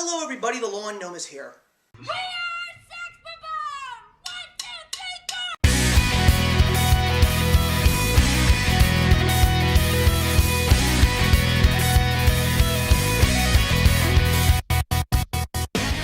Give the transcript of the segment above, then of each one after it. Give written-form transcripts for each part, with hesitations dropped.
Hello everybody, the Lawn Gnome is here. We are Sex Boom! 1, 2, 3, go!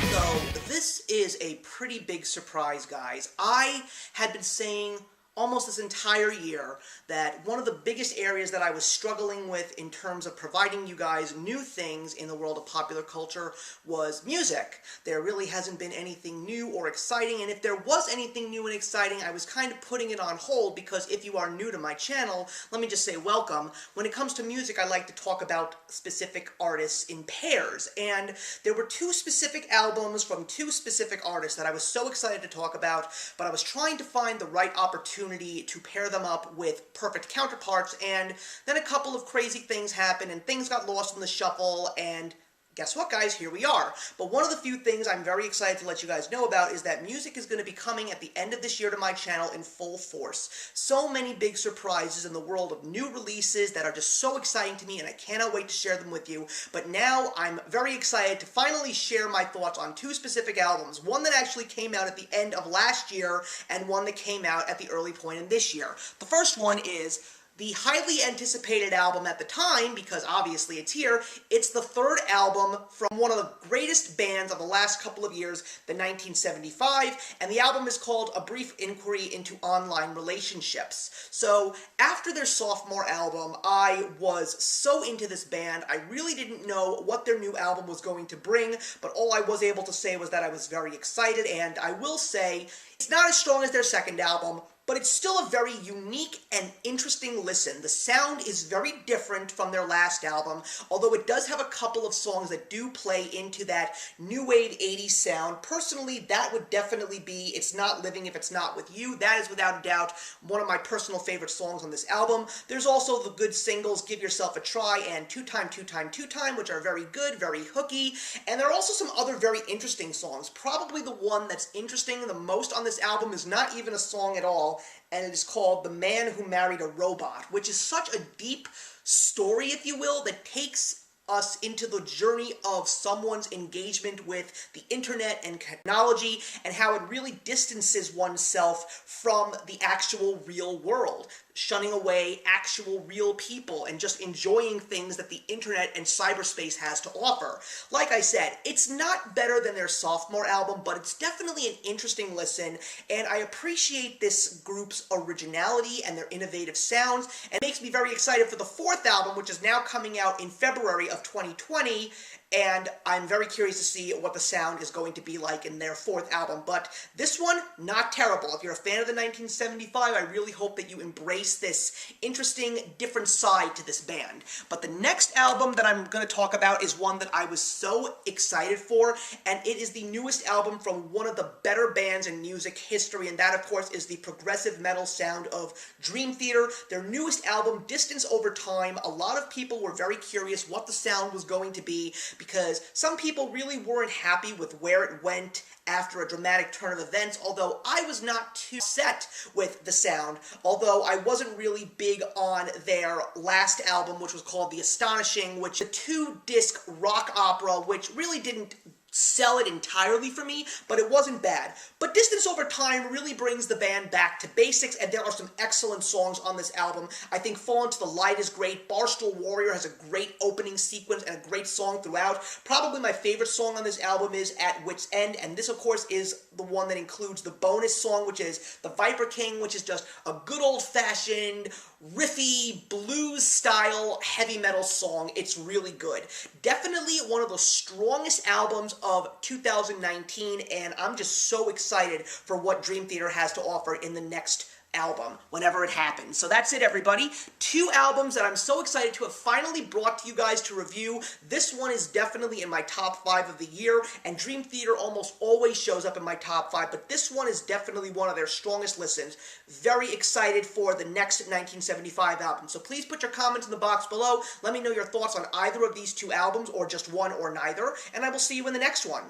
So, this is a pretty big surprise, guys. I had been saying almost this entire year that one of the biggest areas that I was struggling with in terms of providing you guys new things in the world of popular culture was music. There really hasn't been anything new or exciting, and if there was anything new and exciting, I was kind of putting it on hold because if you are new to my channel, let me just say welcome. When it comes to music, I like to talk about specific artists in pairs, and there were two specific albums from two specific artists that I was so excited to talk about, but I was trying to find the right opportunity to pair them up with perfect counterparts, and then a couple of crazy things happened and things got lost in the shuffle, and guess what, guys? Here we are. But one of the few things I'm very excited to let you guys know about is that music is going to be coming at the end of this year to my channel in full force. So many big surprises in the world of new releases that are just so exciting to me, and I cannot wait to share them with you. But now I'm very excited to finally share my thoughts on two specific albums. One that actually came out at the end of last year, and one that came out at the early point in this year. The first one is the highly anticipated album at the time, because obviously it's here. It's the third album from one of the greatest bands of the last couple of years, the 1975, and the album is called A Brief Inquiry into Online Relationships. So, after their sophomore album, I was so into this band, I really didn't know what their new album was going to bring, but all I was able to say was that I was very excited, and I will say, it's not as strong as their second album, but it's still a very unique and interesting listen. The sound is very different from their last album, although it does have a couple of songs that do play into that new wave 80s sound. Personally, that would definitely be It's Not Living If It's Not With You. That is without a doubt one of my personal favorite songs on this album. There's also the good singles Give Yourself a Try and Two Time, Two Time, Two Time, which are very good, very hooky, and there are also some other very interesting songs. Probably the one that's interesting the most on this album is not even a song at all, and it is called The Man Who Married a Robot, which is such a deep story, if you will, that takes us into the journey of someone's engagement with the internet and technology, and how it really distances oneself from the actual real world, shunning away actual real people and just enjoying things that the internet and cyberspace has to offer. Like I said, it's not better than their sophomore album, but it's definitely an interesting listen, and I appreciate this group's originality and their innovative sounds, and it makes me very excited for the fourth album, which is now coming out in February of 2020, and I'm very curious to see what the sound is going to be like in their fourth album. But this one, not terrible. If you're a fan of the 1975, I really hope that you embrace this interesting, different side to this band. But the next album that I'm going to talk about is one that I was so excited for, and it is the newest album from one of the better bands in music history, and that, of course, is the progressive metal sound of Dream Theater. Their newest album, Distance Over Time. A lot of people were very curious what the sound was going to be, because some people really weren't happy with where it went after a dramatic turn of events, although I was not too upset with the sound, although I wasn't really big on their last album, which was called The Astonishing, which is a 2-disc rock opera, which really didn't sell it entirely for me, but it wasn't bad. But Distance Over Time really brings the band back to basics, and there are some excellent songs on this album. I think Fall Into the Light is great. Barstool Warrior has a great opening sequence and a great song throughout. Probably my favorite song on this album is At Wit's End, and this, of course, is the one that includes the bonus song, which is The Viper King, which is just a good old-fashioned, riffy, blues-style heavy metal song. It's really good. Definitely one of the strongest albums of 2019, and I'm just so excited for what Dream Theater has to offer in the next album, whenever it happens. So that's it, everybody. Two albums that I'm so excited to have finally brought to you guys to review. This one is definitely in my top 5 of the year, and Dream Theater almost always shows up in my top 5, but this one is definitely one of their strongest listens. Very excited for the next 1975 album. So please put your comments in the box below. Let me know your thoughts on either of these two albums, or just one or neither, and I will see you in the next one.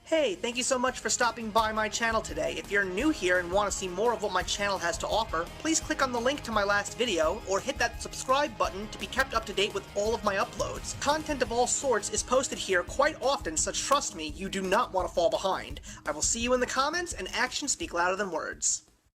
Hey, thank you so much for stopping by my channel today. If you're new here and want to see more of what my channel has to offer, please click on the link to my last video, or hit that subscribe button to be kept up to date with all of my uploads. Content of all sorts is posted here quite often, so trust me, you do not want to fall behind. I will see you in the comments, and actions speak louder than words.